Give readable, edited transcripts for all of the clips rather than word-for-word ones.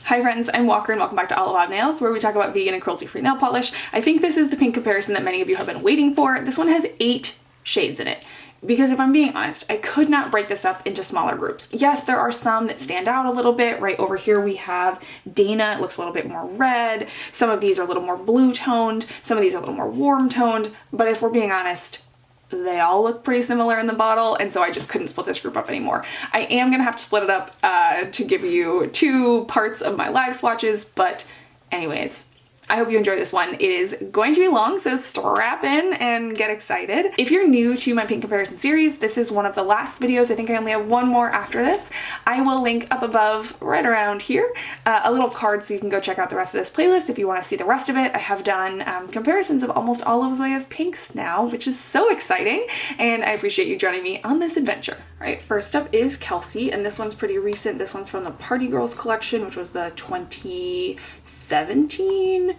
Hi friends, I'm Walker and welcome back to All About Nails, where we talk about vegan and cruelty-free nail polish. I think this is the pink comparison that many of you have been waiting for. This one has 8 shades in it. Because if I'm being honest, I could not break this up into smaller groups. Yes, there are some that stand out a little bit. Right over here we have Dana. It looks a little bit more red. Some of these are a little more blue toned. Some of these are a little more warm toned. But if we're being honest, they all look pretty similar in the bottle, and so I just couldn't split this group up anymore. I am gonna have to split it up to give you 2 parts of my live swatches, but anyways, I hope you enjoy this one. It is going to be long, so strap in and get excited. If you're new to my pink comparison series, this is one of the last videos. I think I only have one more after this. I will link up above right around here a little card so you can go check out the rest of this playlist if you want to see the rest of it. I have done comparisons of almost all of Zoya's pinks now, which is so exciting, and I appreciate you joining me on this adventure. All right, first up is Kelsey, and this one's pretty recent. This one's from the Party Girls collection, which was the 2017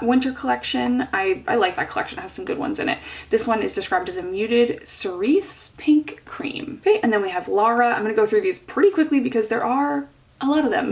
winter collection. I like that collection. It has some good ones in it. This one is described as a muted cerise pink cream. Okay, and then we have Lara. I'm gonna go through these pretty quickly because there are a lot of them.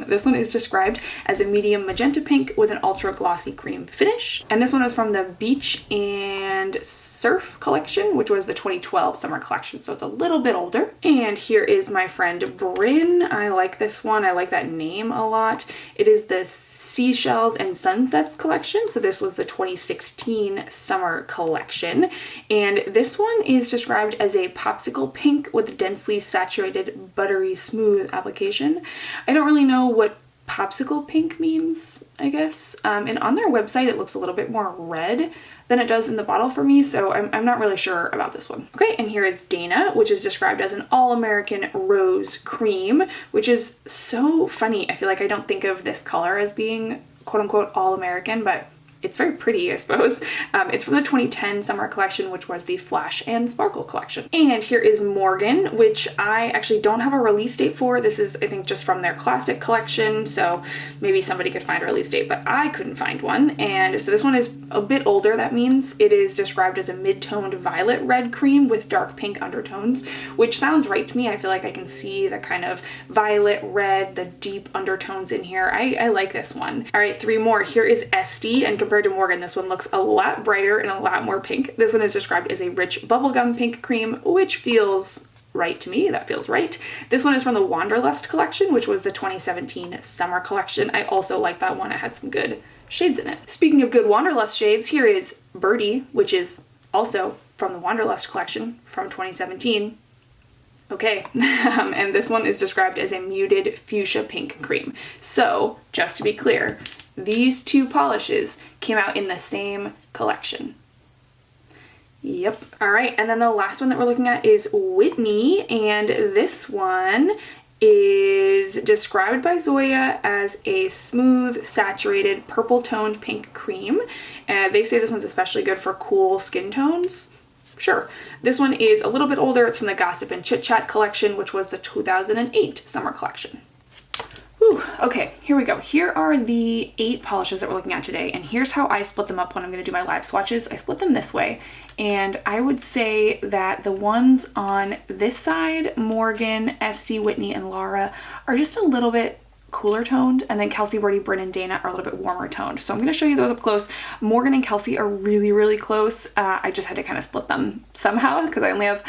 This one is described as a medium magenta pink with an ultra glossy cream finish. And this one was from the Beach and Surf collection, which was the 2012 summer collection. So it's a little bit older. And here is my friend Brynn. I like this one. I like that name a lot. It is the Seashells and Sunsets collection. So this was the 2016 summer collection. And this one is described as a popsicle pink with densely saturated buttery smooth application. I don't really know what popsicle pink means, I guess. And on their website, it looks a little bit more red than it does in the bottle for me, so I'm not really sure about this one. Okay, and here is Dana, which is described as an all-American rose cream, which is so funny. I feel like I don't think of this color as being quote-unquote all-American, but it's very pretty, I suppose. It's from the 2010 summer collection, which was the Flash and Sparkle collection. And here is Morgan, which I actually don't have a release date for. This is, I think, just from their classic collection, so maybe somebody could find a release date, but I couldn't find one. And so this one is a bit older. That means it is described as a mid-toned violet red cream with dark pink undertones, which sounds right to me. I feel like I can see the kind of violet red, the deep undertones in here. I like this one. All right, 3 more. Here is Esty, and compared to Morgan, this one looks a lot brighter and a lot more pink. This one is described as a rich bubblegum pink cream, which feels right to me. That feels right. This one is from the Wanderlust collection, which was the 2017 summer collection. I also like that one. It had some good shades in it. Speaking of good Wanderlust shades, here is Byrdie, which is also from the Wanderlust collection from 2017. Okay, and this one is described as a muted fuchsia pink cream. So, just to be clear, these 2 polishes came out in the same collection. Yep. All right, and then the last one that we're looking at is Whitney, and this one is described by Zoya as a smooth, saturated, purple-toned pink cream. They say this one's especially good for cool skin tones. Sure. This one is a little bit older. It's from the Gossip and Chit Chat collection, which was the 2008 summer collection. Whew, okay, here we go. Here are the 8 polishes that we're looking at today, and here's how I split them up when I'm going to do my live swatches. I split them this way, and I would say that the ones on this side, Morgan, Esty, Whitney, and Lara, are just a little bit cooler toned, and then Kelsey, Byrdie, Brynn, and Dana are a little bit warmer toned. So I'm going to show you those up close. Morgan and Kelsey are really, really close. I just had to kind of split them somehow because I only have,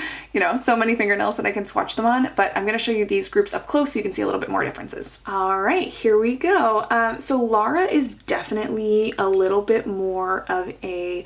so many fingernails that I can swatch them on, but I'm going to show you these groups up close so you can see a little bit more differences. All right, here we go. So Lara is definitely a little bit more of a,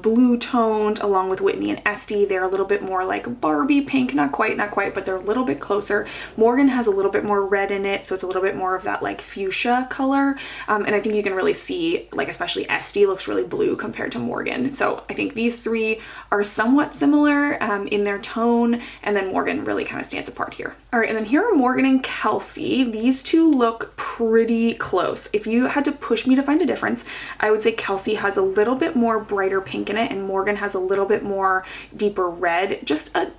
blue toned, along with Whitney and Esty. They're a little bit more like Barbie pink, not quite, but they're a little bit closer. Morgan has a little bit more red in it, so it's a little bit more of that like fuchsia color, and I think you can really see, like, especially Esty looks really blue compared to Morgan. So I think these 3 are somewhat similar in their tone, and then Morgan really kind of stands apart here. All right, and then here are Morgan and Kelsey. These 2 look pretty close. If you had to push me to find a difference, I would say Kelsey has a little bit more brighter pink in it, and Morgan has a little bit more deeper red, just a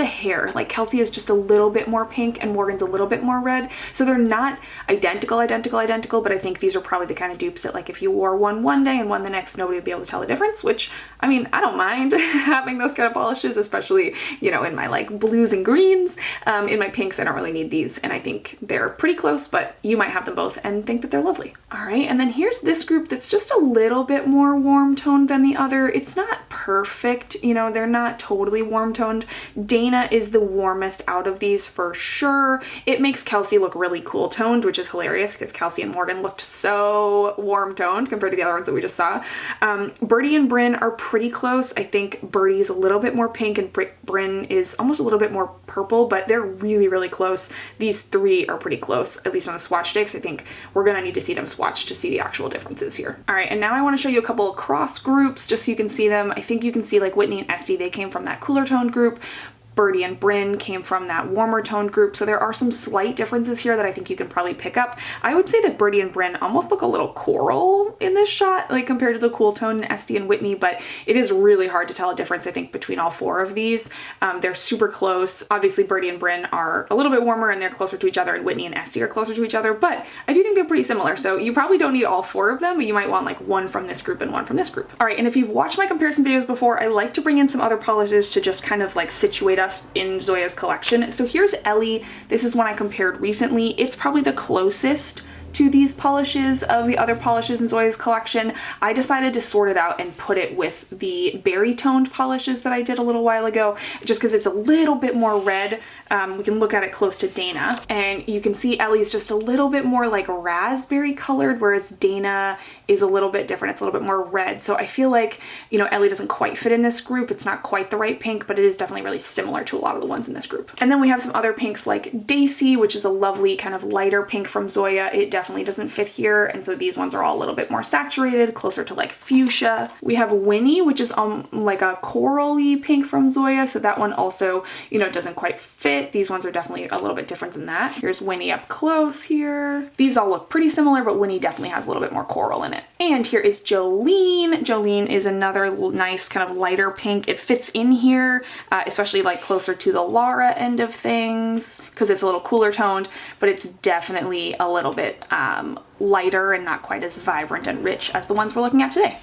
hair. Like Kelsey is just a little bit more pink and Morgan's a little bit more red. So they're not identical, but I think these are probably the kind of dupes that like if you wore one day and one the next, nobody would be able to tell the difference, which I mean, I don't mind having those kind of polishes, especially, you know, in my like blues and greens. In my pinks, I don't really need these, and I think they're pretty close, but you might have them both and think that they're lovely. All right, and then here's this group that's just a little bit more warm toned than the other. It's not perfect, you know, they're not totally warm toned. Dana is the warmest out of these for sure. It makes Kelsey look really cool toned, which is hilarious because Kelsey and Morgan looked so warm toned compared to the other ones that we just saw. Byrdie and Brynn are pretty close. I think Byrdie is a little bit more pink and Brynn is almost a little bit more purple, but they're really close. These three are pretty close, at least on the swatch sticks. I think we're gonna need to see them swatch to see the actual differences here. All right, and now I want to show you a couple of cross groups just so you can see them. I think you can see like Whitney and Esty, they came from that cooler toned group. Byrdie and Brynn came from that warmer toned group, so there are some slight differences here that I think you can probably pick up. I would say that Byrdie and Brynn almost look a little coral in this shot, like compared to the cool tone in Esty and Whitney, but it is really hard to tell a difference, I think, between all four of these. They're super close. Obviously, Byrdie and Brynn are a little bit warmer and they're closer to each other, and Whitney and Esty are closer to each other, but I do think they're pretty similar, so you probably don't need all four of them, but you might want like one from this group and one from this group. All right, and if you've watched my comparison videos before, I like to bring in some other polishes to just kind of like situate us in Zoya's collection. So here's Ellie. This is one I compared recently. It's probably the closest to these polishes of the other polishes in Zoya's collection. I decided to sort it out and put it with the berry toned polishes that I did a little while ago, just because it's a little bit more red. We can look at it close to Dana, and you can see Ellie's just a little bit more like raspberry colored, whereas Dana is a little bit different. It's a little bit more red. So I feel like, you know, Ellie doesn't quite fit in this group. It's not quite the right pink, but it is definitely really similar to a lot of the ones in this group. And then we have some other pinks like Daisy, which is a lovely kind of lighter pink from Zoya. It definitely doesn't fit here, and so these ones are all a little bit more saturated, closer to like fuchsia. We have Winnie, which is like a corally pink from Zoya, so that one also, you know, doesn't quite fit. These ones are definitely a little bit different than that. Here's Winnie up close here. These all look pretty similar, but Winnie definitely has a little bit more coral in it. And here is Jolene. Jolene is another nice kind of lighter pink. It fits in here, especially like closer to the Lara end of things, because it's a little cooler toned, but it's definitely a little bit lighter and not quite as vibrant and rich as the ones we're looking at today.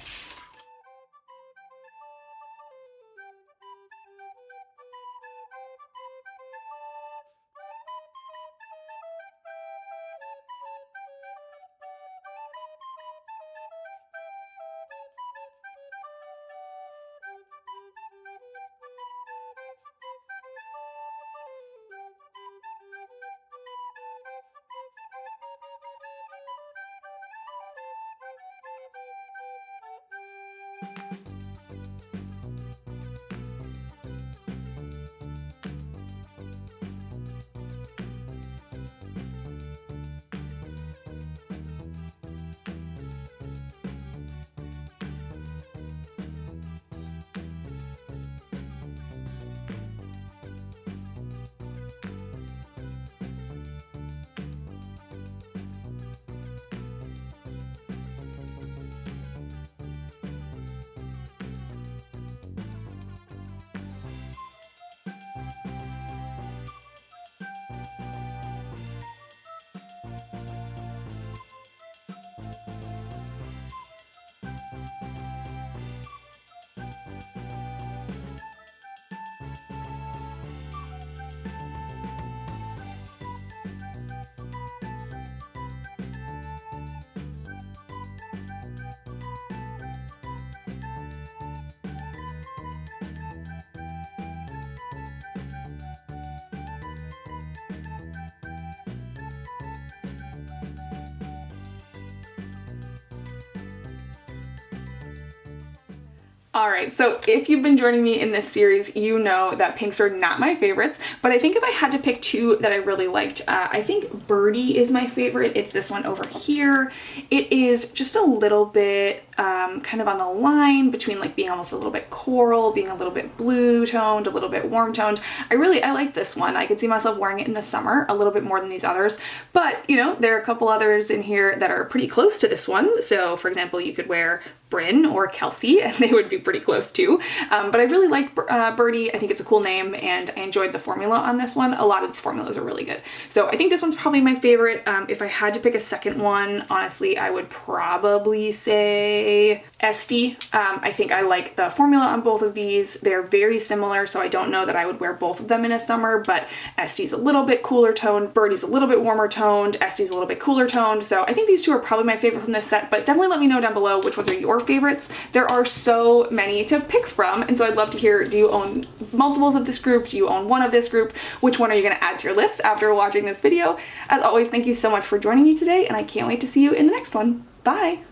All right, so if you've been joining me in this series, you know that pinks are not my favorites, but I think if I had to pick two that I really liked, I think Byrdie is my favorite. It's this one over here. It is just a little bit kind of on the line between like being almost a little bit coral, being a little bit blue toned, a little bit warm toned. I like this one. I could see myself wearing it in the summer a little bit more than these others, but you know, there are a couple others in here that are pretty close to this one. So for example, you could wear Brynn or Kelsey and they would be pretty close too. But I really like Byrdie. I think it's a cool name, and I enjoyed the formula on this one. A lot of its formulas are really good. So I think this one's probably my favorite. If I had to pick a second one, honestly, I would probably say Esty. I think I like the formula on both of these. They're very similar, so I don't know that I would wear both of them in a summer, but Esty's a little bit cooler toned, Byrdie's a little bit warmer toned, Esty's a little bit cooler toned. So I think these two are probably my favorite from this set, but definitely let me know down below which ones are your favorites. There are so many to pick from, and so I'd love to hear, do you own multiples of this group? Do you own one of this group? Which one are you going to add to your list after watching this video? As always, thank you so much for joining me today, and I can't wait to see you in the next one. Bye!